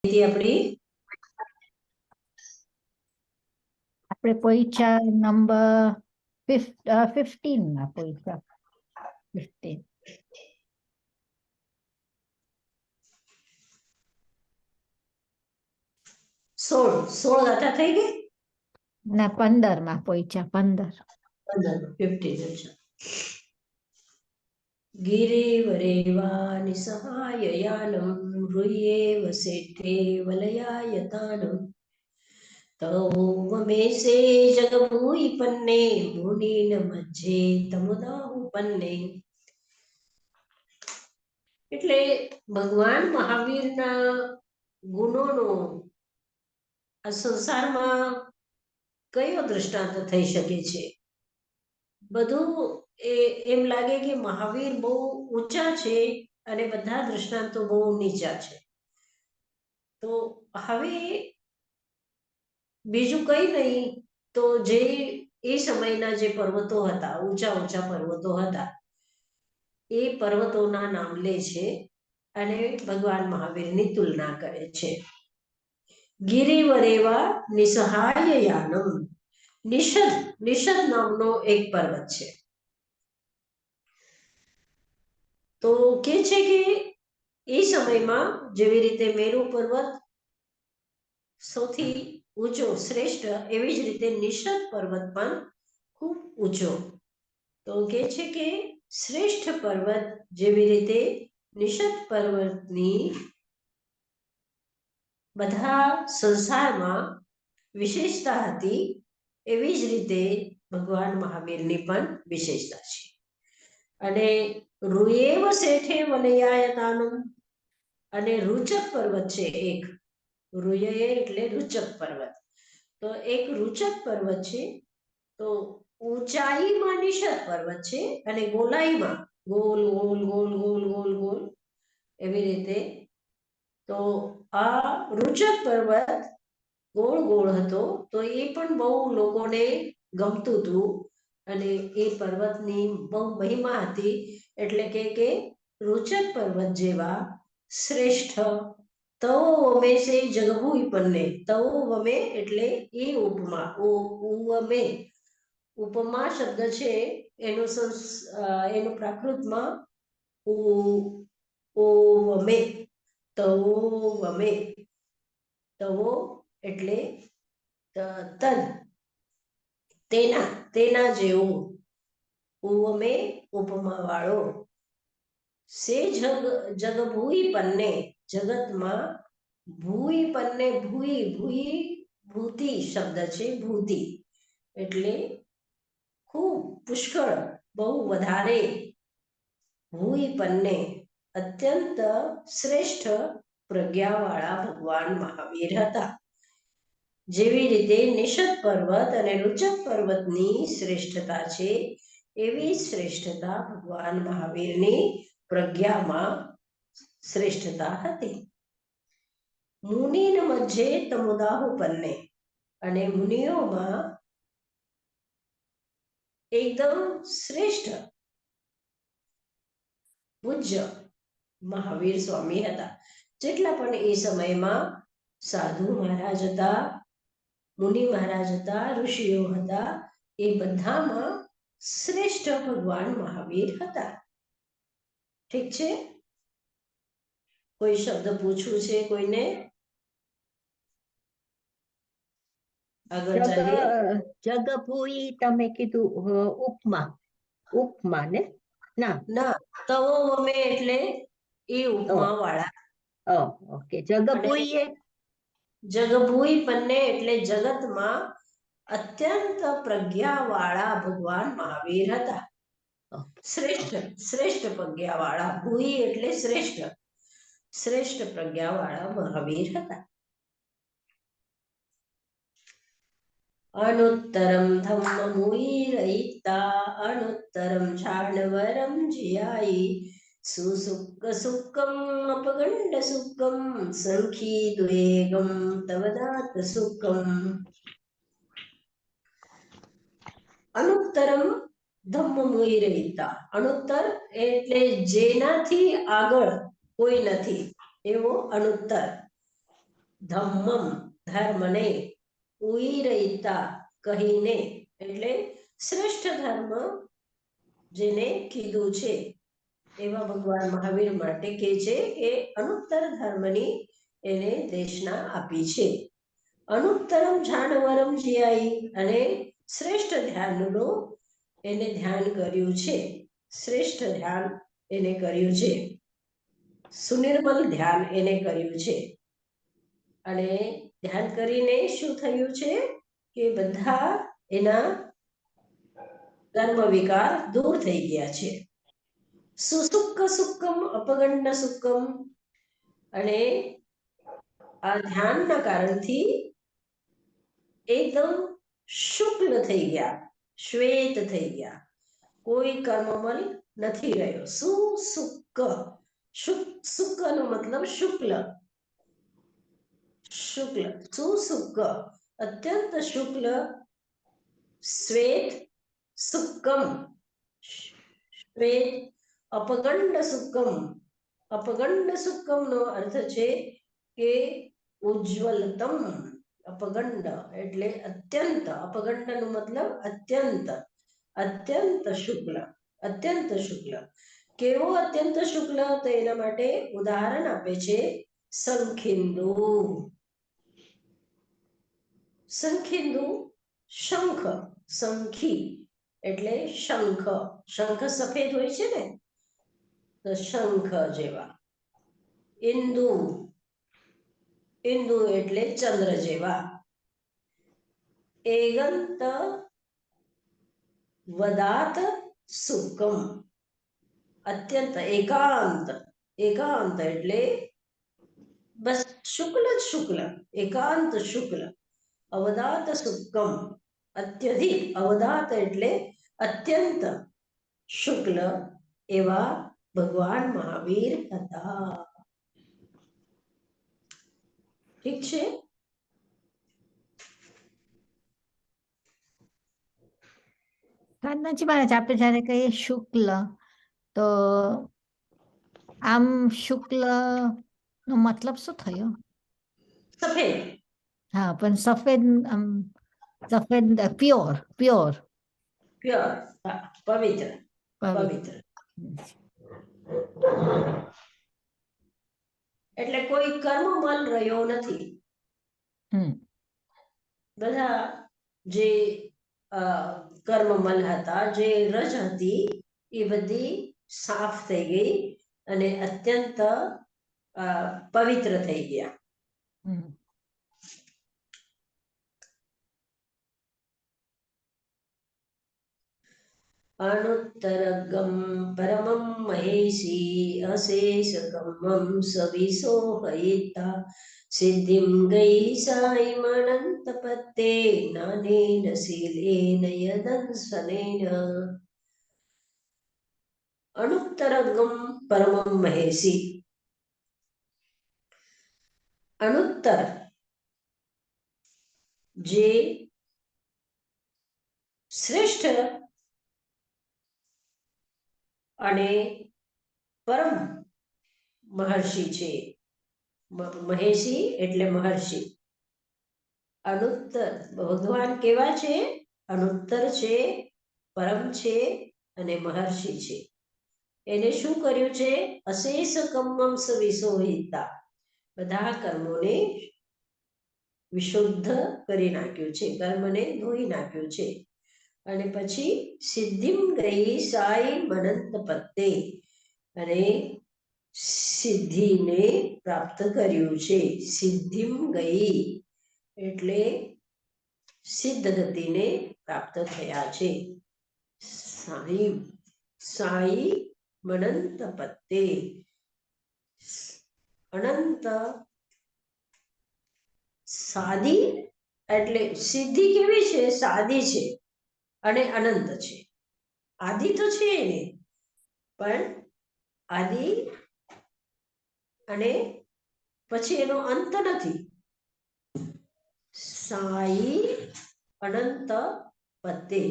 આપણે પરીક્ષા નંબર 15 માં પરીક્ષા 15 16 ગાથા થઈ ગઈ ના 15 માં પરીક્ષા 15 15 गिरिवरेवा निसहाययानं हृयेव सेठे वलयायतानं तवमेसे जगभूयिपन्ने मुनीन मज्जे तमुदाहुपन्ने। એટલે ભગવાન મહાવીરના ગુણોનો આ સંસારમાં કયો દ્રષ્ટાંત થઈ શકે છે? બધું એમ લાગે કે મહાવીર બહુ ઊંચા છે અને બધા દ્રષ્ટાંતો બહુ નીચા છે. તો હવે બીજું કઈ નહીં તો જે એ સમયના જે પર્વતો હતા, ઊંચા ઊંચા પર્વતો હતા, એ પર્વતોના નામ લે છે અને ભગવાન મહાવીરની તુલના કરે છે. ગિરિવરેવા નિસહાય યાનમ, નિષદ નામનો એક પર્વત છે. તો કે છે કે એ સમયમાં જેવી રીતે મેરુ પર્વત સૌથી ઊંચો શ્રેષ્ઠ, એવી જ રીતે નિષદ પર્વત પણ ખૂબ ઊંચો. તો કે છે કે શ્રેષ્ઠ પર્વત જેવી રીતે નિષદ પર્વતની બધા સંસારમાં વિશેષતા હતી, એવી જ રીતે ભગવાન મહાવીરની પણ વિશેષતા છે. અને રુયેવ શેઠે વલયાયતાનું, અને રૂચક પર્વત છે એક. રુય એટલે રૂચક પર્વત. તો એક રૂચક પર્વત છે. તો ઊંચાઈમાં નિષદ પર્વત છે અને ગોલાઈમાં ગોલ ગોલ ગોલ ગોલ ગોલ ગોલ એવી રીતે. તો આ રૂચક પર્વત ગોળ ગોળ હતો, તો એ પણ બહુ લોકોને ગમતું હતું અને એ પર્વતની બહુ મહિમા હતી. એટલે કે રૂચક પર્વત જેવા શ્રેષ્ઠ તવો વમે સે જગભૂયિપન્ને. તવો વમે એટલે એ ઉપમા, ઉવમે ઉપમા શબ્દ છે એનું પ્રાકૃતમાં વમે, તવો વમે. તવો એટલે તદ, તેના જેવું. ઉવમે ઉપમા વાળો. સે જગભૂયિપન્ને, જગતમાં ભૂયિપન્ને, ભૂયિ ભૂતિ શબ્દ છે, ભૂતિ એટલે ખૂબ પુષ્કળ, બહુ વધારે. ભૂયિપન્ને અત્યંત શ્રેષ્ઠ પ્રજ્ઞાવાળા ભગવાન મહાવીર હતા. જેવી રીતે નિષદ પર્વત અને રૂચક પર્વતની શ્રેષ્ઠતા છે, એવી શ્રેષ્ઠતા ભગવાન મહાવીરની પ્રજ્ઞામાં શ્રેષ્ઠતા હતી. મુનિન મધ્યે તમુદાહુપન્ને, અને મુનિઓમાં એકદમ શ્રેષ્ઠ પૂજ્ય મહાવીર સ્વામી હતા. જેટલા પણ એ સમયમાં સાધુ મહારાજ હતા, મુનિ મહારાજ હતા, ઋષિઓ હતા, એ બધામાં શ્રેષ્ઠ ભગવાન મહાવીર હતા. ઠીક છે? કોઈ શબ્દ પૂછવું છે કોઈને? આગળ ચાલીએ. જગભૂયી તમે કીધું ઉપમા ને? ના, તવો વમે એટલે એ ઉપમા વાળા. ઓકે. જગભૂયી જગભૂયિપન્ને એટલે જગતમાં અત્યંત પ્રજ્ઞાવાળા ભગવાન મહાવીર હતા. શ્રેષ્ઠ પ્રજ્ઞાવાળા. ભૂયિ એટલે શ્રેષ્ઠ પ્રજ્ઞાવાળા મહાવીર હતા. અનુત્તરમ ધમ્મમુઈરયિતા, અનુત્તરમ છાણવરમ જિયાયી, સુસુક્ક સુક્કમ અપગંડ સુક્કમ, સંખી દ્વેગમ તવદાત સુક્કમ. અનુત્તરમ ધમ્મમુઈરયિતા, અનુત્તર એટલે જેનાથી આગળ કોઈ નથી, એવો અનુત્તર. ધમ્મમ ધર્મને, ઉઈરયિતા કહીને, એટલે શ્રેષ્ઠ ધર્મ જેને કીધું છે એવા ભગવાન મહાવીર માટે કે છે કે અનુત્તર ધર્મની એને દેશના આપી છે. અનુત્તરમ જાનવરમ જીયાઈ, અને શ્રેષ્ઠ ધ્યાનનું એને ધ્યાન કર્યું છે, શ્રેષ્ઠ ધ્યાન એને કર્યું છે, સુનિર્મલ ધ્યાન એને કર્યું છે. અને ધ્યાન કરીને શું થયું છે કે બધા એના કર્મ વિકાર દૂર થઈ ગયા છે. સુસુક્ક સુક્કમ અપગંડ સુક્કમ, અને આ ધ્યાનના કારણથી એકદમ શુક્લ થઈ ગયા, શ્વેત થઈ ગયા, કોઈ કર્મમલ નથી રહ્યો. સુસુક્ક, સુક્ક નો મતલબ શુક્લ, શુક્લ, સુસુક્ક અત્યંત શુક્લ, શ્વેત, સુક્કમ શ્વેત, અપગંડ સુક્કમ, અપગંડ સુક્કમ નો અર્થ છે કે ઉજ્જવલતમ. અપગંડ એટલે અત્યંત, અપગંડ નો મતલબ અત્યંત, અત્યંત શુક્લ, અત્યંત શુક્લ. કેવો અત્યંત શુક્લ? તો એના માટે ઉદાહરણ આપે છે શંખિંદુ. શંખિંદુ, શંખ, શંખી એટલે શંખ, શંખ સફેદ હોય છે ને, તો શંખ જેવા. ઇન્દુ, ઇન્દુ એટલે ચંદ્ર જેવા. એગંત વદાત સુકમ, અત્યંત એકાંત, એકાંત એટલે બસ શુક્લ જ શુક્લ, એકાંત શુક્લ. અવદાત સુક્કમ, અત્યધિક, અવદાત એટલે અત્યંત શુક્લ એવા ભગવાન મહાવીર હતા. ઠીક છે. સાધનાજી મહારાજ, આપણે જયારે કહીએ શુક્લ, તો આમ શુક્લ નો મતલબ શું થયો? સફેદ. હા, પણ સફેદ, આમ સફેદ પ્યોર, પ્યોર, પ્યોર, પવિત્ર, પવિત્ર. એટલે કોઈ કર્મમલ રહ્યો નથી. બધા જે કર્મમલ હતા, જે રજ હતી, એ બધી સાફ થઈ ગઈ અને અત્યંત પવિત્ર થઈ ગયા. અનુત્તરગમ પરમમ મહેશી અશેષકમમ સવિશોહયિતા સિદ્ધિમ ગઈ સાઈમનંત પત્તે નાનેન શીલેન યદંસનેન. અનુત્તરગમ પરમમ મહેશી, અનુત્તર જે શ્રેષ્ઠ અને પરમ મહર્ષિ છે. મહેશી એટલે મહર્ષિ. અનુત્તર ભગવાન કેવા છે? અનુત્તર છે, પરમ છે અને મહર્ષિ છે. એને શું કર્યું છે? અશેષ કમ્મમ સવિશોહિતા, બધા કર્મોને વિશુદ્ધ કરી નાખ્યું છે, કર્મને ધોઈ નાખ્યું છે. અને પછી સિદ્ધિમ ગઈ સાઈ મનંત પત્તે, અને સિદ્ધિને પ્રાપ્ત કર્યું છે. સિદ્ધિમ ગઈ એટલે સિદ્ધ ગતિને પ્રાપ્ત થયા છે. સાઈ, સાઈ મનંત પત્તે, અનંત. સાદી એટલે સિદ્ધિ કેવી છે? સાદી છે અને અનંત છે. આદિ તો છે એને, પણ આદિ અને પછી એનો અંત નથી. સાઈ અનંત પત્તે,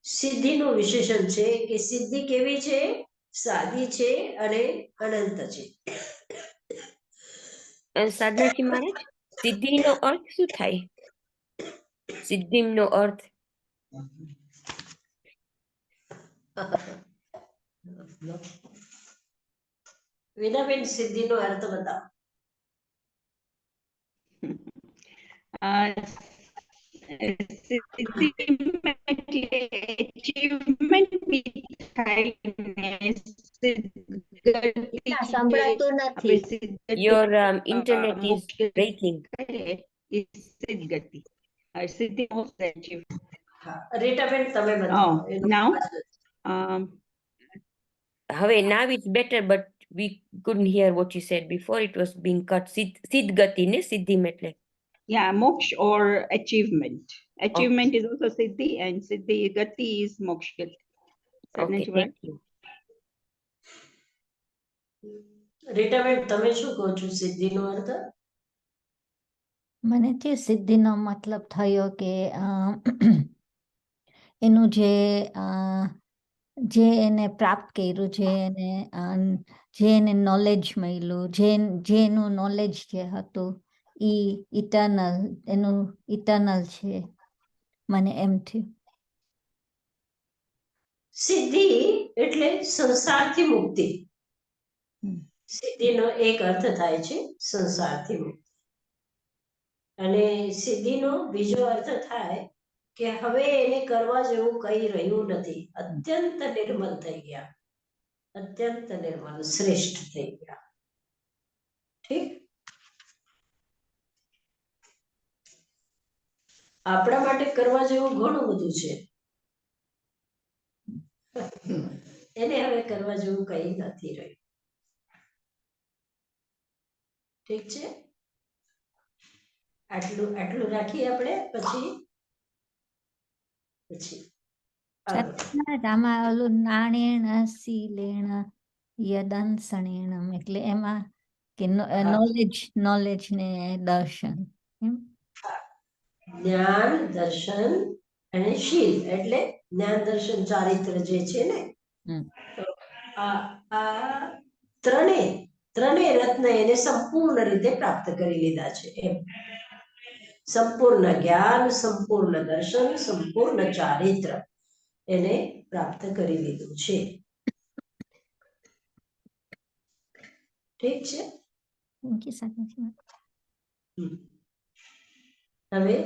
સિદ્ધિનું વિશેષણ છે કે સિદ્ધિ કેવી છે? સાદી છે અને અનંત છે. સાધનાજી મહારાજ, સિદ્ધિનો અર્થ શું થાય? સિદ્ધિનો અર્થ વિનાબેન સિદ્ધિનો અર્થ બતાવો. સિદ્ધિ એટલે achievement બી થાય ને સિદ્ધગતિ ના, સંભળાતું આપણે નથી. સિદ્ધગતિ your internet is મોક્ષ ગતિ breaking. કરીએ એ સિદ્ધગતિ. સિદ્ધિ મોક્ષ achieve. હા, રીટાબેન તમે બતાવો. Oh, એનો now? અવાજ નથી. હવે now it's better, but we couldn't hear what you said before. It was being cut. સિદ્ધગતિ ને સિદ્ધિ એટલે Yeah, moksha or achievement. Achievement is also siddhi and siddhi gati is moksha gati. okay, Second word. thank you. Ritaben તમે શું કહો છો સિદ્ધિનો અર્થ? મને થયું સિદ્ધિનો મતલબ થયો કે એનું જે એને પ્રાપ્ત કર્યું, જે એને નોલેજ મળ્યું, જેનું નોલેજ જે હતું એ એનું ઇટર્નલ છે. મને એમ થયું. સિદ્ધિ એટલે સંસારથી મુક્તિ. સિદ્ધિનો એક અર્થ થાય છે સંસારથી મુક્તિ. અને સિદ્ધિનો બીજો અર્થ થાય કે હવે એને કરવા જેવું કંઈ રહ્યું નથી. અત્યંત નિર્મલ થઈ ગયા. અત્યંત નિર્મલ, શ્રેષ્ઠ થઈ ગયા. ઠીક. આપણા માટે કરવા જેવું ઘણું બધું છે. એને હવે કરવા જેવું કંઈ નથી રહ્યું. ઠીક છે. આટલું રાખીએ આપણે. પછી આમાં ઓલું નાણેણ શીલેણ યદંસણેણમ એટલે એમાં કે નોલેજ ને દર્શન. જ્ઞાન, દર્શન અને શીલ એટલે જ્ઞાન, દર્શન, ચારિત્ર જે છે ને, આ ત્રણેય રત્ન એને સંપૂર્ણ રીતે પ્રાપ્ત કરી લીધા છે. એમ સંપૂર્ણ જ્ઞાન, સંપૂર્ણ દર્શન, સંપૂર્ણ ચારિત્ર એને પ્રાપ્ત કરી લીધું છે. ઠીક છે. Thank you, Sakshi. હવે